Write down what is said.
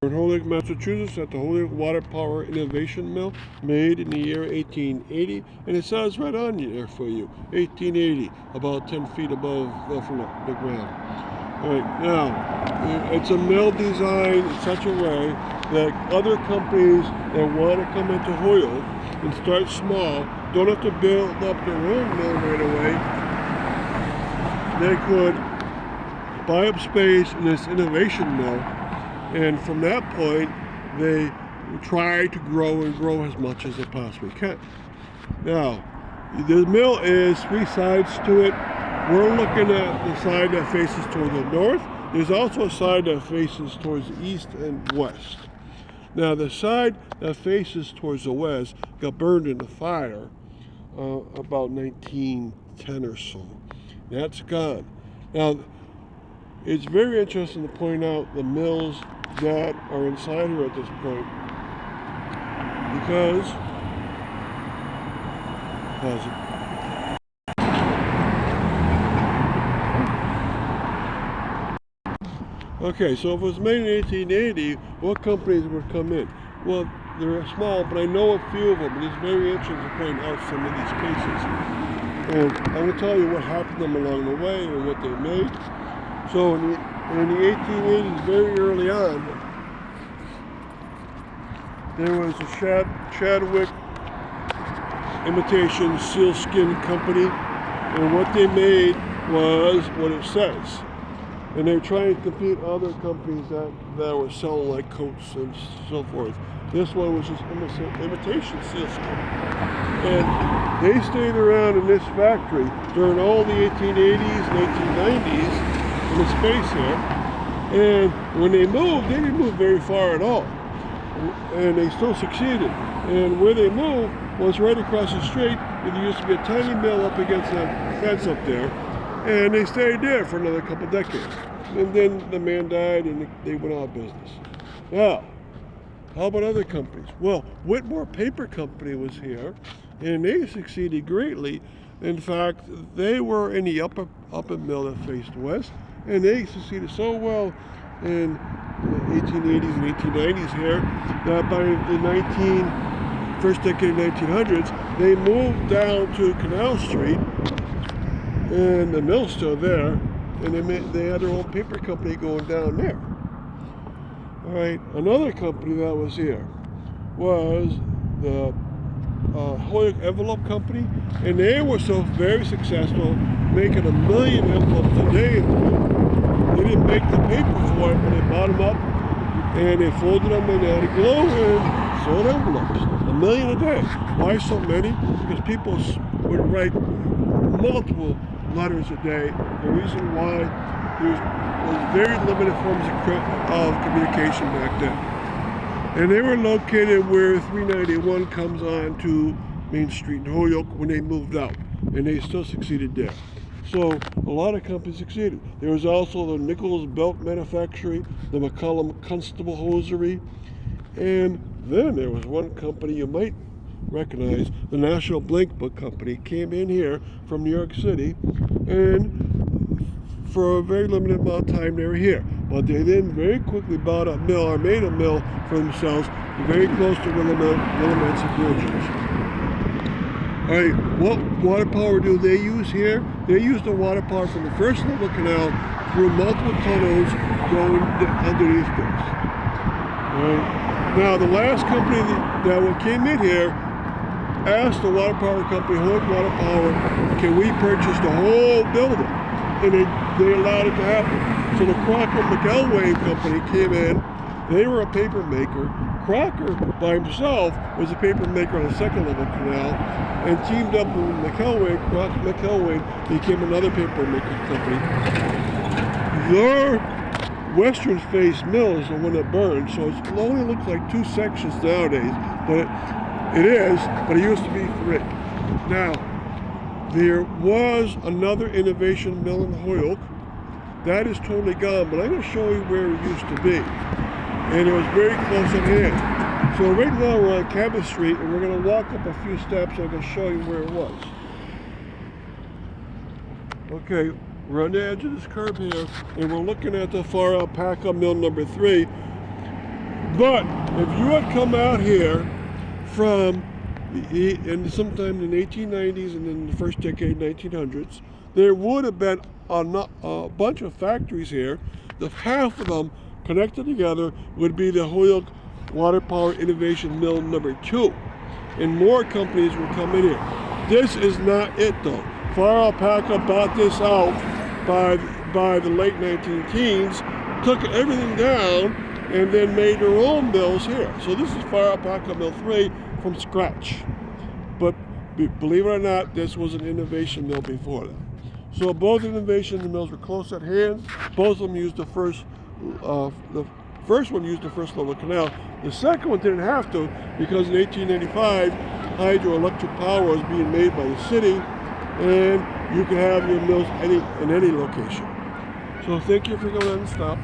In Holyoke, Massachusetts, at the Holyoke Water Power Innovation Mill, made in the year 1880, and it says right on there for you, 1880, about 10 feet above from the ground. All right, now, it's a mill designed in such a way that other companies that want to come into Holyoke and start small don't have to build up their own mill right away. They could buy up space in this innovation mill, and from that point, they try to grow and grow as much as they possibly can. Now, the mill is three sides to it. We're looking at the side that faces toward the north. There's also a side that faces towards the east and west. Now, the side that faces towards the west got burned in the fire about 1910 or so. That's gone. Now, it's very interesting to point out the mills that are inside here at this point, because okay, so if it was made in 1880, what companies would come in? Well, they're small, but I know a few of them, and it's very interesting to point out some of these cases. And I'm going to tell you what happened to them along the way and what they made. So in the 1880s, very early on, there was a Chadwick imitation sealskin company, and what they made was what it says. And they were trying to compete with other companies that were selling like coats and so forth. This one was just imitation sealskin. And they stayed around in this factory during all the 1880s and 1890s in the space here. And when they moved, they didn't move very far at all. And they still succeeded. And where they moved was right across the street. There used to be a tiny mill up against that fence up there. And they stayed there for another couple decades. And then the man died and they went out of business. Now, how about other companies? Well, Whitmore Paper Company was here, and they succeeded greatly. In fact, they were in the upper mill that faced west, and they succeeded so well in the 1880s and 1890s here that by the first decade of 1900s, they moved down to Canal Street, and the mill's still there, and they had their own paper company going down there. All right, another company that was here was the Holyoke Envelope Company, and they were so very successful, making 1 million envelopes a day. They didn't make the paper for it, but they bought them up, and they folded them in out of glue and sold envelopes. 1 million a day. Why so many? Because people would write multiple letters a day. The reason why there was very limited forms of communication back then. And they were located where 391 comes on to Main Street in Holyoke when they moved out. And they still succeeded there. So a lot of companies succeeded. There was also the Nichols Belt Manufactory, the McCollum Constable Hosiery, and then there was one company you might recognize, the National Blank Book Company, came in here from New York City, and for a very limited amount of time they were here. But they then very quickly bought a mill, or made a mill for themselves, very close to Willamette Bridges. All right, what water power do they use here? They use the water power from the first level canal through multiple tunnels going underneath this. All right. Now, the last company that came in here asked the water power company, Holyoke Water Power, can we purchase the whole building? And they allowed it to happen. So the Crocker McElwain Company came in. They were a paper maker. Crocker, by himself, was a paper maker on the second level canal, and teamed up with McElwain. Crocker McElwain became another paper making company. Their western face mill is the one that burned, so it only looks like two sections nowadays, but it is, but it used to be three. Now, there was another innovation mill in Holyoke. That is totally gone, but I'm going to show you where it used to be. And it was very close at hand. So right now we're on Cabot Street, and we're going to walk up a few steps, and I'm going to show you where it was. Okay, we're on the edge of this curve here, and we're looking at the far alpaca mill number 3. But if you had come out here from and sometime in the 1890s and in the first decade, 1900s, there would have been a bunch of factories here. The half of them connected together would be the Holyoke Water Power Innovation Mill number 2, and more companies would come in here. This is not it though. Fire Alpaca bought this out by the late 19-teens, took everything down, and then made their own mills here. So this is Fire Alpaca Mill 3 from scratch. But believe it or not, this was an innovation mill before that. So both innovation mills were close at hand. Both of them used the first one used the first level canal. The second one didn't have to, because in 1895, hydroelectric power was being made by the city, and you could have your mills in any location. So thank you for coming on and stop.